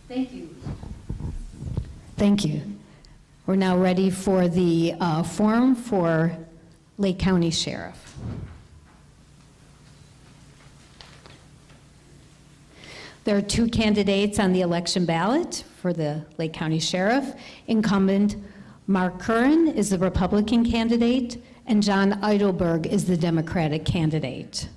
Thank you. Thank you. We're now ready for the forum for Lake County Sheriff. There are two candidates on the election ballot for the Lake County Sheriff. Incumbent Mark Curran is the Republican candidate, and John Idleburg is the Democratic candidate.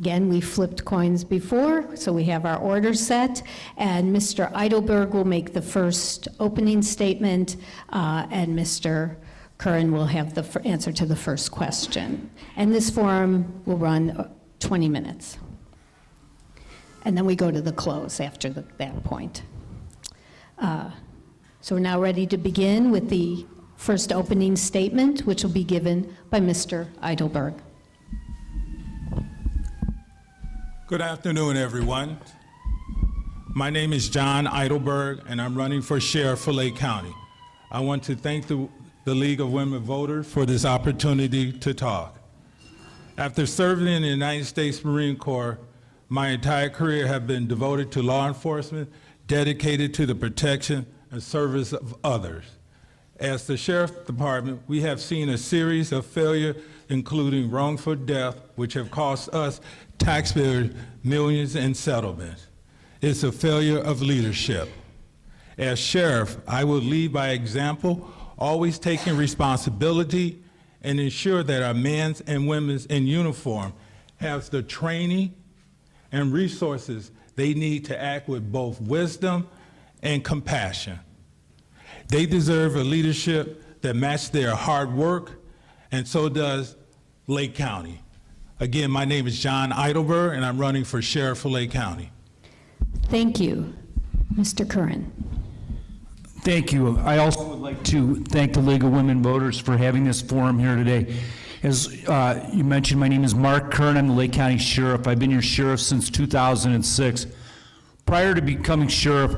Again, we flipped coins before, so we have our order set, and Mr. Idleburg will make the first opening statement, and Mr. Curran will have the answer to the first question. And this forum will run 20 minutes. And then we go to the close after that point. So we're now ready to begin with the first opening statement, which will be given by Mr. Idleburg. Good afternoon, everyone. My name is John Idleburg, and I'm running for sheriff for Lake County. I want to thank the League of Women Voters for this opportunity to talk. After serving in the United States Marine Corps, my entire career has been devoted to law enforcement, dedicated to the protection and service of others. As the Sheriff's Department, we have seen a series of failures, including wrongful death, which have cost us taxpayers millions in settlements. It's a failure of leadership. As sheriff, I will lead by example, always taking responsibility and ensure that our men and women in uniform have the training and resources they need to act with both wisdom and compassion. They deserve a leadership that matches their hard work, and so does Lake County. Again, my name is John Idleburg, and I'm running for sheriff for Lake County. Thank you. Mr. Curran. Thank you. I also would like to thank the League of Women Voters for having this forum here today. As you mentioned, my name is Mark Curran. I'm the Lake County Sheriff. I've been your sheriff since 2006. Prior to becoming sheriff,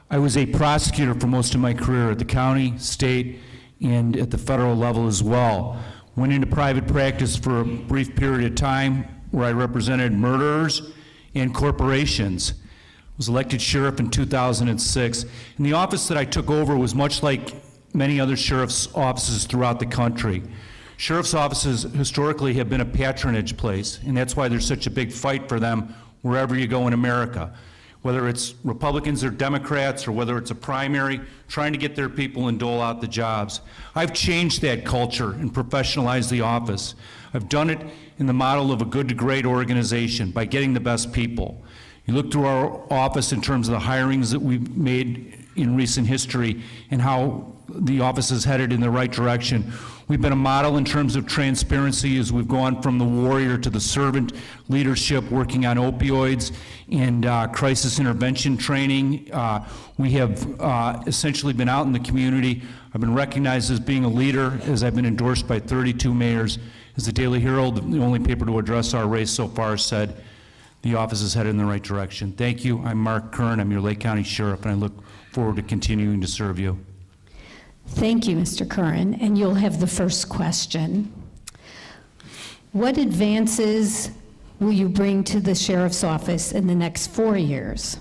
I was a prosecutor for most of my career at the county, state, and at the federal level as well. Went into private practice for a brief period of time where I represented murderers and corporations. Was elected sheriff in 2006. And the office that I took over was much like many other sheriff's offices throughout the country. Sheriff's offices historically have been a patronage place, and that's why there's such a big fight for them wherever you go in America. Whether it's Republicans or Democrats, or whether it's a primary, trying to get their people and dole out the jobs. I've changed that culture and professionalized the office. I've done it in the model of a good to great organization by getting the best people. You look through our office in terms of the hirings that we've made in recent history and how the office is headed in the right direction. We've been a model in terms of transparency as we've gone from the warrior to the servant leadership, working on opioids and crisis intervention training. We have essentially been out in the community. I've been recognized as being a leader, as I've been endorsed by 32 mayors. As the Daily Herald, the only paper to address our race so far, said the office is headed in the right direction. Thank you. I'm Mark Curran. I'm your Lake County Sheriff, and I look forward to continuing to serve you. Thank you, Mr. Curran, and you'll have the first question. What advances will you bring to the Sheriff's Office in the next 4 years?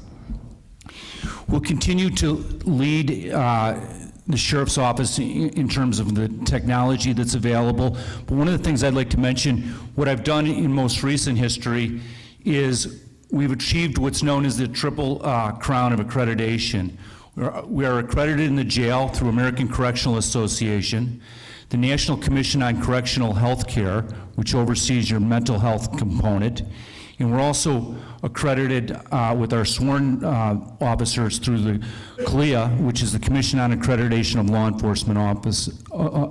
We'll continue to lead the Sheriff's Office in terms of the technology that's available. But one of the things I'd like to mention, what I've done in most recent history is we've achieved what's known as the triple crown of accreditation. We are accredited in the jail through American Correctional Association, the National Commission on Correctional Health Care, which oversees your mental health component, and we're also accredited with our sworn officers through the CLIA, which is the Commission on Accreditation of Law Enforcement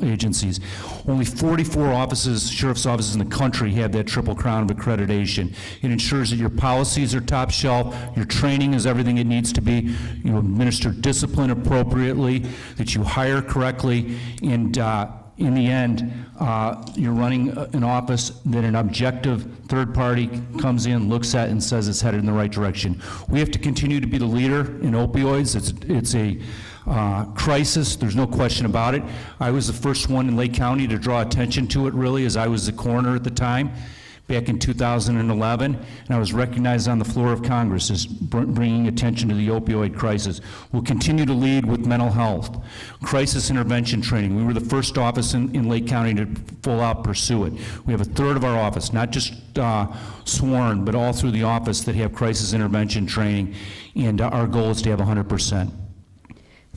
Agencies. Only 44 offices, sheriff's offices in the country have that triple crown of accreditation. It ensures that your policies are top shelf, your training is everything it needs to be, you administer discipline appropriately, that you hire correctly, and in the end, you're running an office that an objective third party comes in, looks at, and says it's headed in the right direction. We have to continue to be the leader in opioids. It's a crisis, there's no question about it. I was the first one in Lake County to draw attention to it, really, as I was the coroner at the time. back in 2011, and I was recognized on the floor of Congress as bringing attention to the opioid crisis. We'll continue to lead with mental health, crisis intervention training. We were the first office in Lake County to full out pursue it. We have a third of our office, not just sworn, but all through the office that have crisis intervention training, and our goal is to have 100%.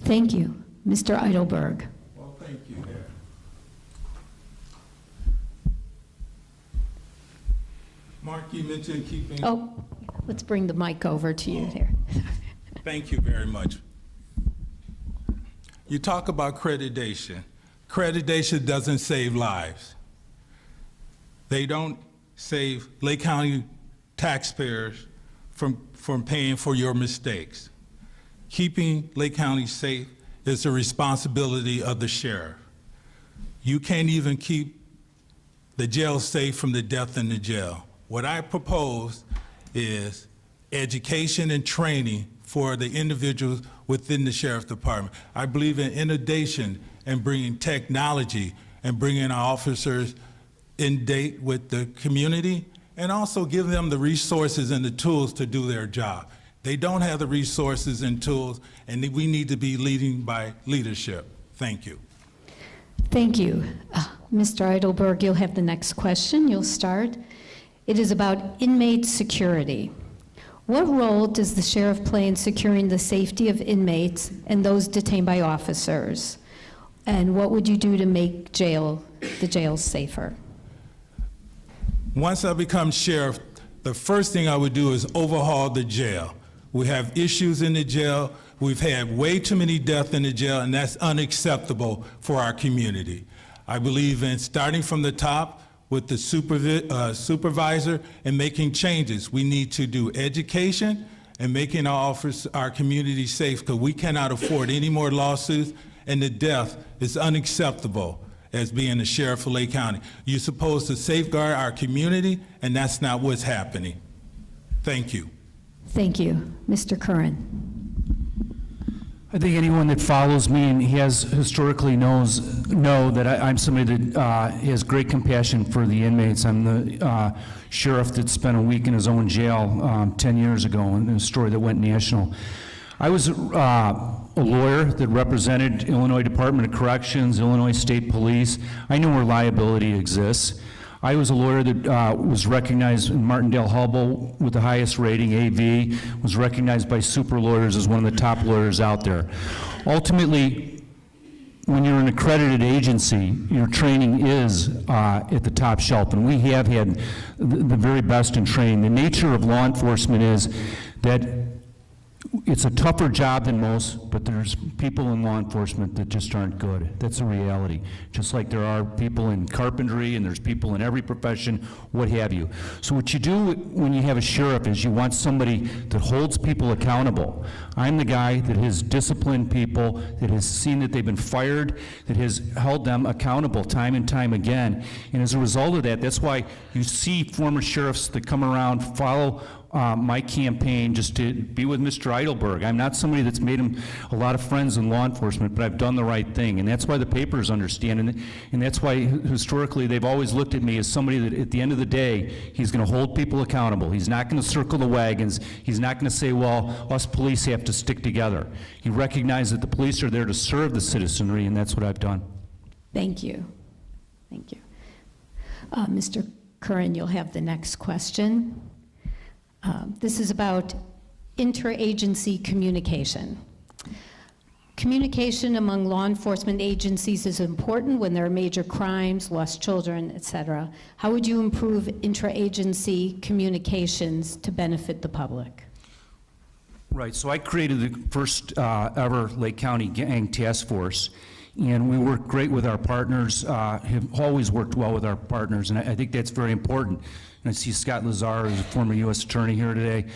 Thank you. Mr. Idleburg. Well, thank you, Mayor. Mark, you mentioned keeping... Oh, let's bring the mic over to you there. Thank you very much. You talk about accreditation. Accreditation doesn't save lives. They don't save Lake County taxpayers from paying for your mistakes. Keeping Lake County safe is the responsibility of the sheriff. You can't even keep the jail safe from the death in the jail. What I propose is education and training for the individuals within the sheriff's department. I believe in innovation and bringing technology and bringing our officers in date with the community, and also give them the resources and the tools to do their job. They don't have the resources and tools, and we need to be leading by leadership. Thank you. Thank you. Mr. Idleburg, you'll have the next question. You'll start. It is about inmate security. What role does the sheriff play in securing the safety of inmates and those detained by officers? And what would you do to make the jails safer? Once I become sheriff, the first thing I would do is overhaul the jail. We have issues in the jail. We've had way too many deaths in the jail, and that's unacceptable for our community. I believe in starting from the top with the supervisor and making changes. We need to do education and making our community safe, because we cannot afford any more lawsuits, and the death is unacceptable as being the sheriff of Lake County. You're supposed to safeguard our community, and that's not what's happening. Thank you. Thank you. Mr. Curran. I think anyone that follows me and has historically know that I'm somebody that has great compassion for the inmates. I'm the sheriff that spent a week in his own jail 10 years ago, in a story that went national. I was a lawyer that represented Illinois Department of Corrections, Illinois State Police. I know where liability exists. I was a lawyer that was recognized in Martindale-Hubbell with the highest rating, AV, was recognized by super lawyers as one of the top lawyers out there. Ultimately, when you're an accredited agency, your training is at the top shelf, and we have had the very best in training. The nature of law enforcement is that it's a tougher job than most, but there's people in law enforcement that just aren't good. That's a reality. Just like there are people in carpentry and there's people in every profession, what have you. So what you do when you have a sheriff is you want somebody that holds people accountable. I'm the guy that has disciplined people, that has seen that they've been fired, that has held them accountable time and time again. And as a result of that, that's why you see former sheriffs that come around, follow my campaign just to be with Mr. Idleburg. I'm not somebody that's made him a lot of friends in law enforcement, but I've done the right thing, and that's why the papers understand, and that's why historically they've always looked at me as somebody that at the end of the day, he's going to hold people accountable. He's not going to circle the wagons. He's not going to say, well, us police have to stick together. He recognizes that the police are there to serve the citizenry, and that's what I've done. Thank you. Thank you. Mr. Curran, you'll have the next question. This is about interagency communication. Communication among law enforcement agencies is important when there are major crimes, lost children, et cetera. How would you improve interagency communications to benefit the public? Right, so I created the first ever Lake County Gang Task Force, and we work great with our partners, have always worked well with our partners, and I think that's very important. And I see Scott Lazar, who's a former U.S. attorney here today.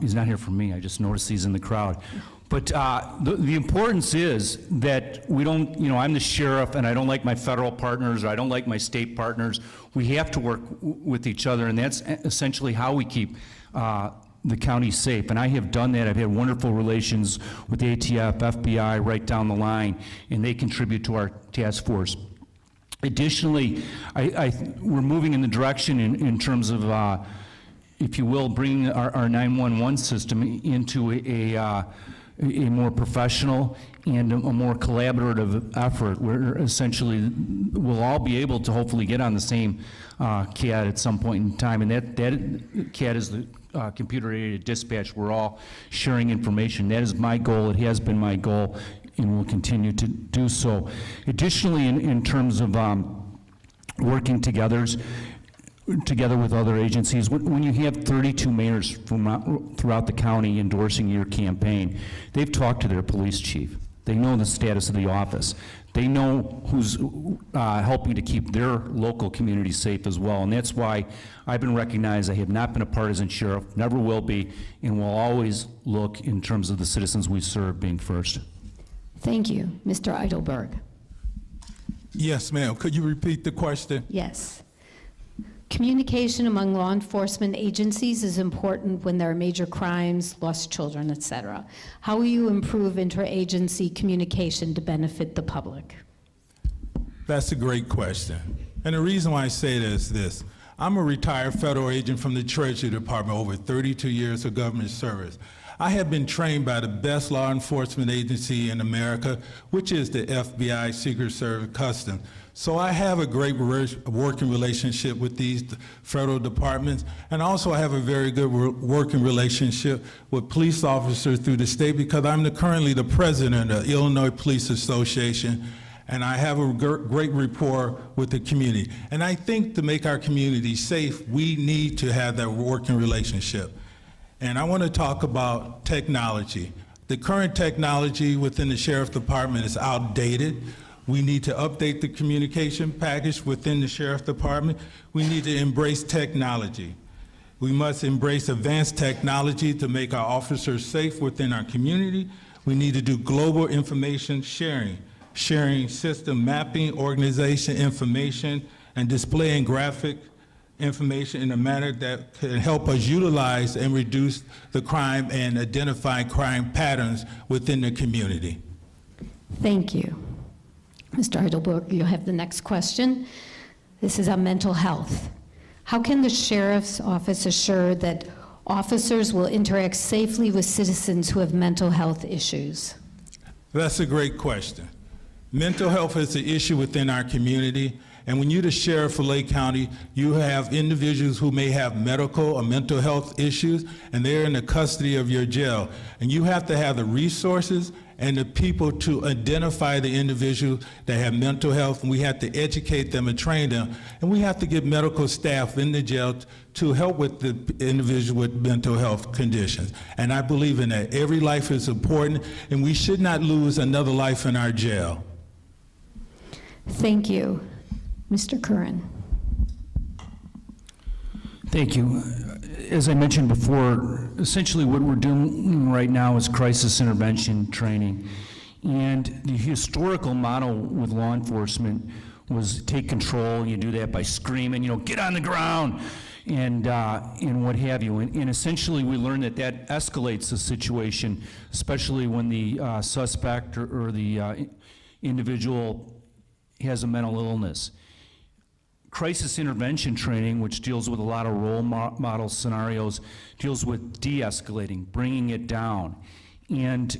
He's not here for me, I just noticed he's in the crowd. But the importance is that we don't, I'm the sheriff and I don't like my federal partners or I don't like my state partners. We have to work with each other, and that's essentially how we keep the county safe. And I have done that. I've had wonderful relations with ATF, FBI, right down the line, and they contribute to our task force. Additionally, we're moving in the direction in terms of, if you will, bringing our 911 system into a more professional and a more collaborative effort, where essentially we'll all be able to hopefully get on the same CAD at some point in time. And that CAD is the computer-aided dispatch. We're all sharing information. That is my goal. It has been my goal, and will continue to do so. Additionally, in terms of working together with other agencies, when you have 32 mayors from throughout the county endorsing your campaign, they've talked to their police chief. They know the status of the office. They know who's helping to keep their local community safe as well, and that's why I've been recognized. I have not been a partisan sheriff, never will be, and will always look in terms of the citizens we serve being first. Thank you. Mr. Idleburg. Yes, ma'am. Could you repeat the question? Yes. Communication among law enforcement agencies is important when there are major crimes, lost children, et cetera. How will you improve interagency communication to benefit the public? That's a great question. And the reason why I say that is this. I'm a retired federal agent from the Treasury Department, over 32 years of government service. I have been trained by the best law enforcement agency in America, which is the FBI, Secret Service, Customs. So I have a great working relationship with these federal departments, and also I have a very good working relationship with police officers through the state, because I'm currently the president of the Illinois Police Association, and I have a great rapport with the community. And I think to make our community safe, we need to have that working relationship. And I want to talk about technology. The current technology within the Sheriff's Department is outdated. We need to update the communication package within the Sheriff's Department. We need to embrace technology. We must embrace advanced technology to make our officers safe within our community. We need to do global information sharing system mapping, organization information, and displaying graphic information in a manner that can help us utilize and reduce the crime and identify crime patterns within the community. Thank you. Mr. Heidelberg, you have the next question. This is on mental health. How can the Sheriff's Office assure that officers will interact safely with citizens who have mental health issues? That's a great question. Mental health is an issue within our community, and when you're the sheriff of Lake County, you have individuals who may have medical or mental health issues, and they're in the custody of your jail. And you have to have the resources and the people to identify the individuals that have mental health, and we have to educate them and train them. And we have to get medical staff in the jail to help with the individual with mental health conditions. And I believe in that. Every life is important, and we should not lose another life in our jail. Thank you. Mr. Curran. Thank you. As I mentioned before, essentially what we're doing right now is crisis intervention training. And the historical model with law enforcement was take control. You do that by screaming, get on the ground, and what have you. And essentially we learned that escalates the situation, especially when the suspect or the individual has a mental illness. Crisis intervention training, which deals with a lot of role model scenarios, deals with de-escalating, bringing it down. And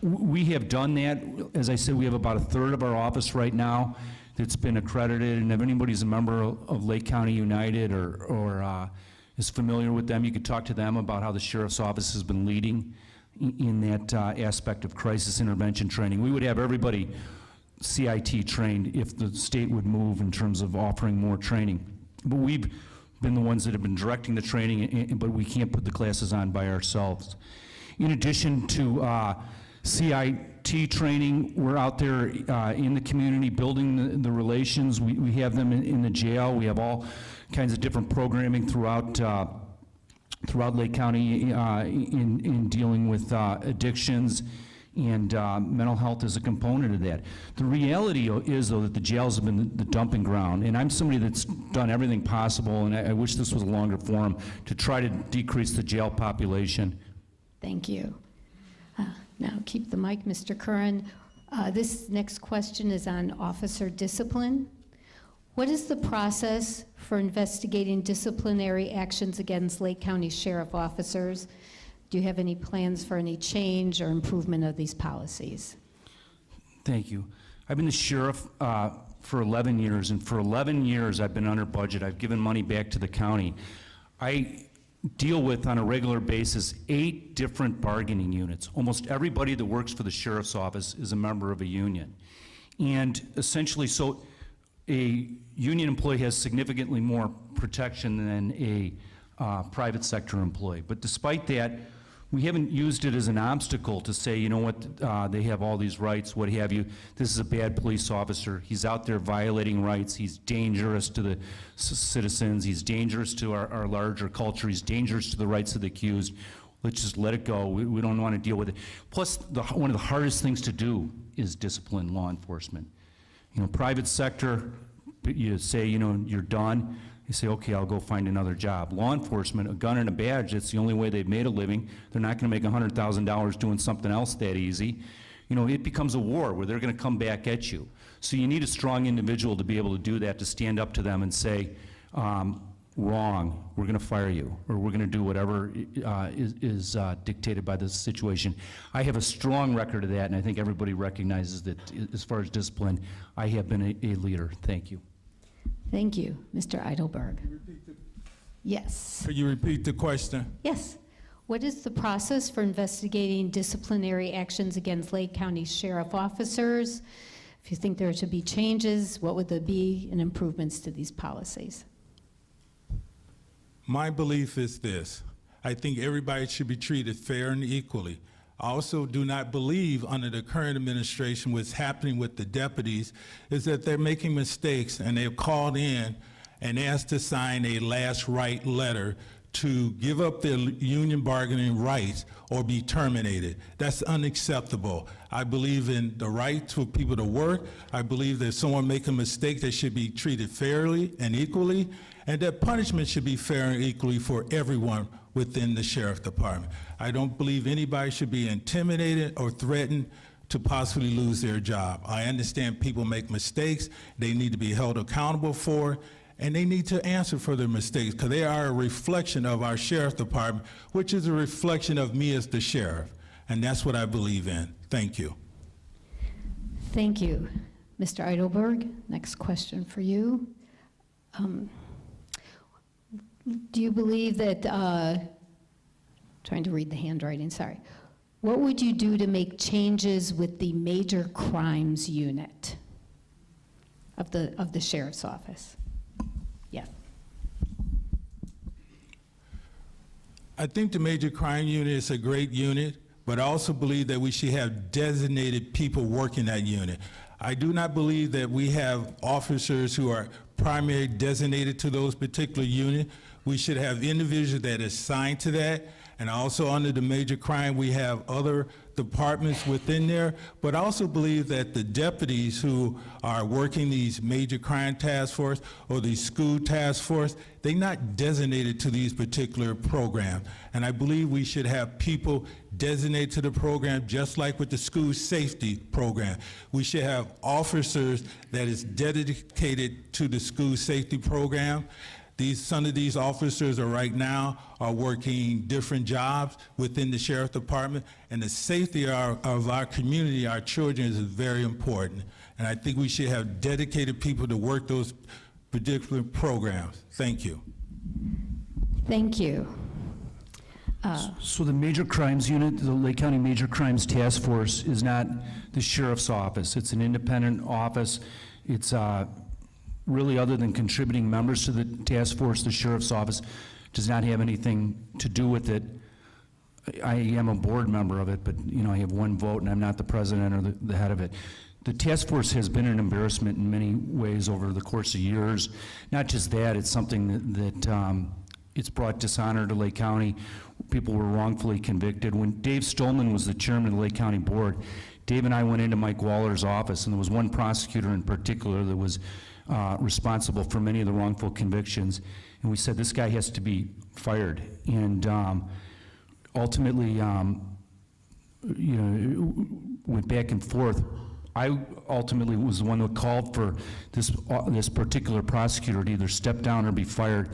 we have done that. As I said, we have about 1/3 of our office right now that's been accredited, and if anybody's a member of Lake County United or is familiar with them, you could talk to them about how the Sheriff's Office has been leading in that aspect of crisis intervention training. We would have everybody CIT trained if the state would move in terms of offering more training. But we've been the ones that have been directing the training, but we can't put the classes on by ourselves. In addition to CIT training, we're out there in the community building the relations. We have them in the jail. We have all kinds of different programming throughout Lake County in dealing with addictions, and mental health is a component of that. The reality is, though, that the jails have been the dumping ground, and I'm somebody that's done everything possible, and I wish this was a longer forum, to try to decrease the jail population. Thank you. Now keep the mic, Mr. Curran. This next question is on officer discipline. What is the process for investigating disciplinary actions against Lake County Sheriff officers? Do you have any plans for any change or improvement of these policies? Thank you. I've been the sheriff for 11 years, and for 11 years I've been under budget. I've given money back to the county. I deal with, on a regular basis, 8 different bargaining units. Almost everybody that works for the sheriff's office is a member of a union. And essentially, so a union employee has significantly more protection than a private sector employee. But despite that, we haven't used it as an obstacle to say, you know what, they have all these rights, what have you. This is a bad police officer. He's out there violating rights. He's dangerous to the citizens. He's dangerous to our larger culture. He's dangerous to the rights of the accused. Let's just let it go. We don't want to deal with it. Plus, one of the hardest things to do is discipline law enforcement. You know, private sector, you say, you know, you're done. You say, okay, I'll go find another job. Law enforcement, a gun and a badge, that's the only way they've made a living. They're not going to make $100,000 doing something else that easy. You know, it becomes a war where they're going to come back at you. So you need a strong individual to be able to do that, to stand up to them and say, wrong, we're going to fire you, or we're going to do whatever is dictated by the situation. I have a strong record of that, and I think everybody recognizes that as far as discipline, I have been a leader. Thank you. Thank you, Mr. Idleburg. Yes. Could you repeat the question? Yes. What is the process for investigating disciplinary actions against Lake County Sheriff officers? If you think there should be changes, what would there be and improvements to these policies? My belief is this. I think everybody should be treated fair and equally. I also do not believe under the current administration what's happening with the deputies is that they're making mistakes and they're called in and asked to sign a last right letter to give up their union bargaining rights or be terminated. That's unacceptable. I believe in the right for people to work. I believe that if someone makes a mistake, they should be treated fairly and equally, and that punishment should be fair and equally for everyone within the sheriff department. I don't believe anybody should be intimidated or threatened to possibly lose their job. I understand people make mistakes. They need to be held accountable for it, and they need to answer for their mistakes because they are a reflection of our sheriff department, which is a reflection of me as the sheriff. And that's what I believe in. Thank you. Thank you. Mr. Idleburg, next question for you. Do you believe that, trying to read the handwriting, sorry. What would you do to make changes with the major crimes unit of the sheriff's office? Yes. I think the major crime unit is a great unit, but I also believe that we should have designated people working that unit. I do not believe that we have officers who are primarily designated to those particular units. We should have individuals that are assigned to that. And also under the major crime, we have other departments within there. But I also believe that the deputies who are working these major crime task force or these school task force, they're not designated to these particular programs. And I believe we should have people designated to the program just like with the school safety program. We should have officers that is dedicated to the school safety program. Some of these officers are right now are working different jobs within the sheriff department, and the safety of our community, our children, is very important. And I think we should have dedicated people to work those particular programs. Thank you. Thank you. So the Major Crimes Unit, the Lake County Major Crimes Task Force, is not the sheriff's office. It's an independent office. It's really, other than contributing members to the task force, the sheriff's office does not have anything to do with it. I am a board member of it, but you know, I have one vote and I'm not the president or the head of it. The task force has been an embarrassment in many ways over the course of years. Not just that, it's something that it's brought dishonor to Lake County. People were wrongfully convicted. When Dave Stolman was the chairman of the Lake County Board, Dave and I went into Mike Waller's office, and there was one prosecutor in particular that was responsible for many of the wrongful convictions, and we said this guy has to be fired. And ultimately, you know, went back and forth. I ultimately was the one that called for this particular prosecutor to either step down or be fired.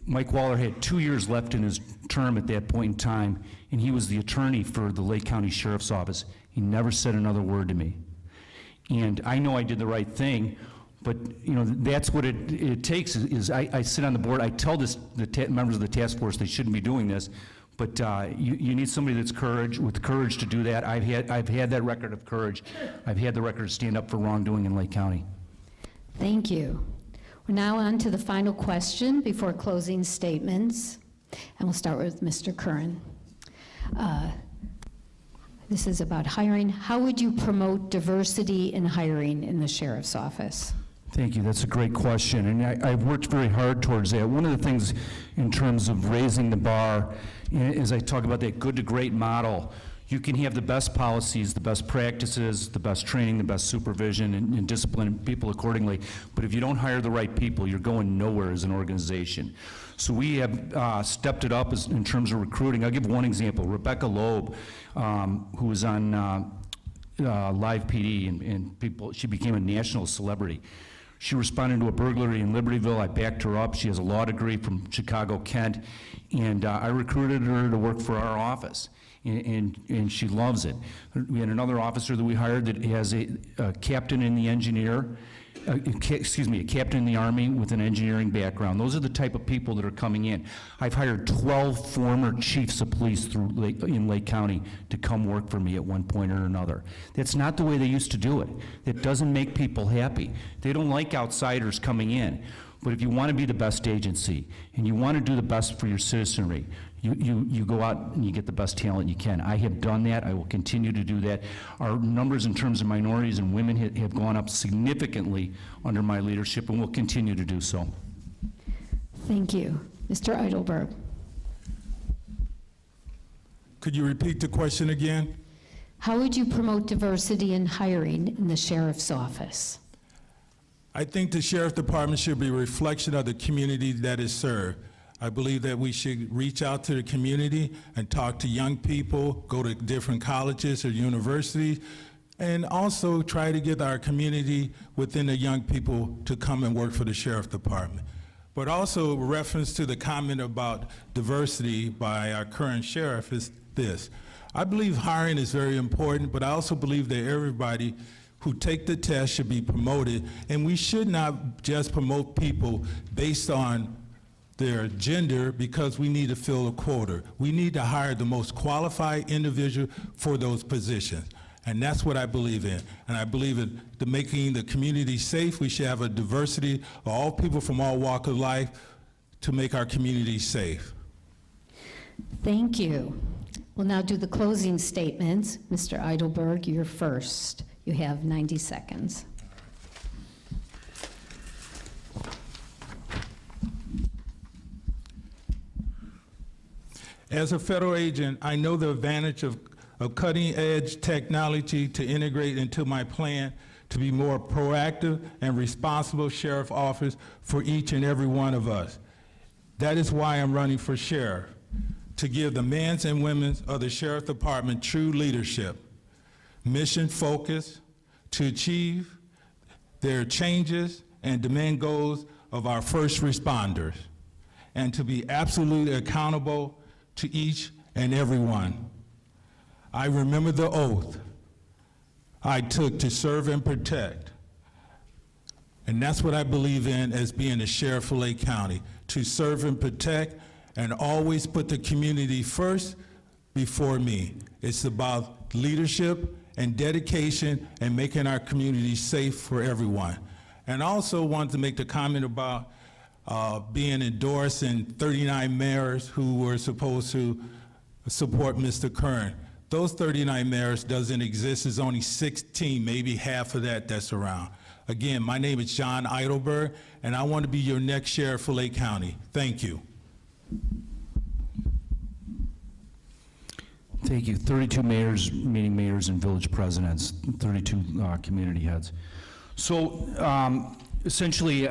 Mike Waller had 2 years left in his term at that point in time, and he was the attorney for the Lake County Sheriff's Office. He never said another word to me. And I know I did the right thing, but that's what it takes is I sit on the board, I tell the members of the task force they shouldn't be doing this, but you need somebody that's with courage to do that. I've had that record of courage. I've had the record to stand up for wrongdoing in Lake County. Thank you. We're now on to the final question before closing statements, and we'll start with Mr. Curran. This is about hiring. How would you promote diversity in hiring in the sheriff's office? Thank you. That's a great question, and I've worked very hard towards that. One of the things in terms of raising the bar, as I talk about that good to great model, you can have the best policies, the best practices, the best training, the best supervision, and discipline people accordingly. But if you don't hire the right people, you're going nowhere as an organization. So we have stepped it up in terms of recruiting. I'll give one example. Rebecca Loeb, who was on Live PD, and she became a national celebrity. She responded to a burglary in Libertyville. I backed her up. She has a law degree from Chicago, Kent, and I recruited her to work for our office. And she loves it. We had another officer that we hired that has a captain in the a captain in the Army with an engineering background. Those are the type of people that are coming in. I've hired 12 former chiefs of police in Lake County to come work for me at one point or another. That's not the way they used to do it. It doesn't make people happy. They don't like outsiders coming in. But if you want to be the best agency and you want to do the best for your citizenry, you go out and you get the best talent you can. I have done that. I will continue to do that. Our numbers in terms of minorities and women have gone up significantly under my leadership, and will continue to do so. Thank you. Mr. Idleburg. Could you repeat the question again? How would you promote diversity in hiring in the sheriff's office? I think the Sheriff Department should be a reflection of the community that is served. I believe that we should reach out to the community and talk to young people, go to different colleges or universities, and also try to get our community within the young people to come and work for the Sheriff Department. But also, reference to the comment about diversity by our current sheriff is this. I believe hiring is very important, but I also believe that everybody who take the test should be promoted, and we should not just promote people based on their gender because we need to fill a quota. We need to hire the most qualified individual for those positions, and that's what I believe in. And I believe in making the community safe. We should have a diversity of all people from all walks of life to make our community safe. Thank you. We'll now do the closing statements. Mr. Idleburg, you're first. You have 90 seconds. As a federal agent, I know the advantage of cutting-edge technology to integrate into my plan to be more proactive and responsible sheriff office for each and every one of us. That is why I'm running for sheriff, to give the men and women of the Sheriff Department true leadership, mission focus, to achieve their changes and demand goals of our first responders, and to be absolutely accountable to each and every one. I remember the oath I took to serve and protect, and that's what I believe in as being a sheriff of Lake County, to serve and protect and always put the community first before me. It's about leadership and dedication and making our community safe for everyone. And I also wanted to make the comment about being endorsed in 39 mayors who were supposed to support Mr. Curran. Those 39 mayors doesn't exist. There's only 16, maybe half of that's around. Again, my name is John Idleburg, and I want to be your next sheriff for Lake County. Thank you. Thank you. 32 mayors, meaning mayors and village presidents, 32 community heads. So essentially,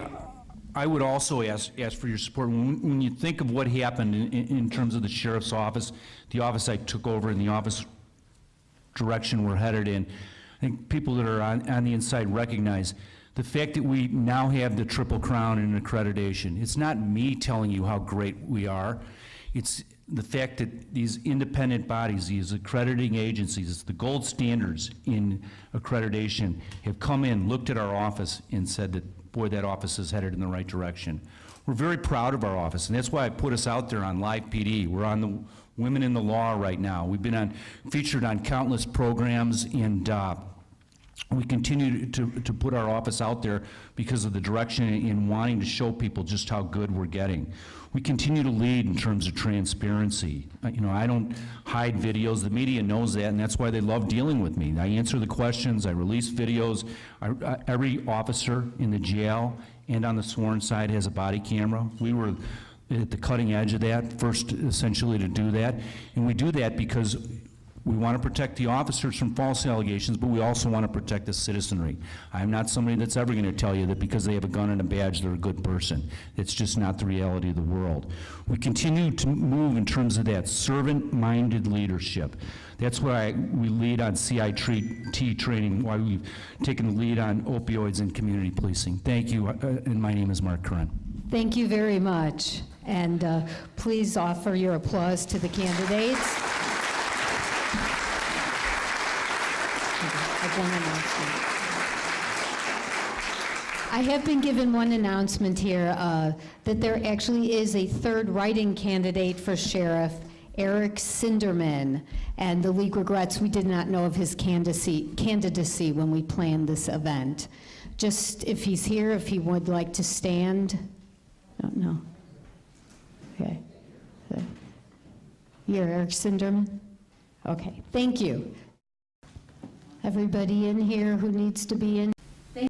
I would also ask for your support. When you think of what happened in terms of the sheriff's office, the office I took over and the office direction we're headed in, think people that are on the inside recognize the fact that we now have the Triple Crown in accreditation. It's not me telling you how great we are. It's the fact that these independent bodies, these accrediting agencies, the gold standards in accreditation, have come in, looked at our office, and said that, boy, that office is headed in the right direction. We're very proud of our office, and that's why I put us out there on Live PD. We're on the Women in the Law right now. We've been featured on countless programs, and we continue to put our office out there because of the direction in wanting to show people just how good we're getting. We continue to lead in terms of transparency. You know, I don't hide videos. The media knows that, and that's why they love dealing with me. I answer the questions. I release videos. Every officer in the jail and on the sworn side has a body camera. We were at the cutting edge of that, first essentially to do that. And we do that because we want to protect the officers from false allegations, but we also want to protect the citizenry. I'm not somebody that's ever going to tell you that because they have a gun and a badge, they're a good person. It's just not the reality of the world. We continue to move in terms of that servant-minded leadership. That's why we lead on CIT training, why we've taken the lead on opioids and community policing. Thank you, and my name is Mark Curran. Thank you very much. And please offer your applause to the candidates. One announcement. I have been given one announcement here that there actually is a third write-in candidate for sheriff, Eric Sinderman, and the league regrets we did not know of his candidacy when we planned this event. Just if he's here, if he would like to stand. Don't know. Okay. You're Eric Sinderman? Okay, thank you. Everybody in here who needs to be in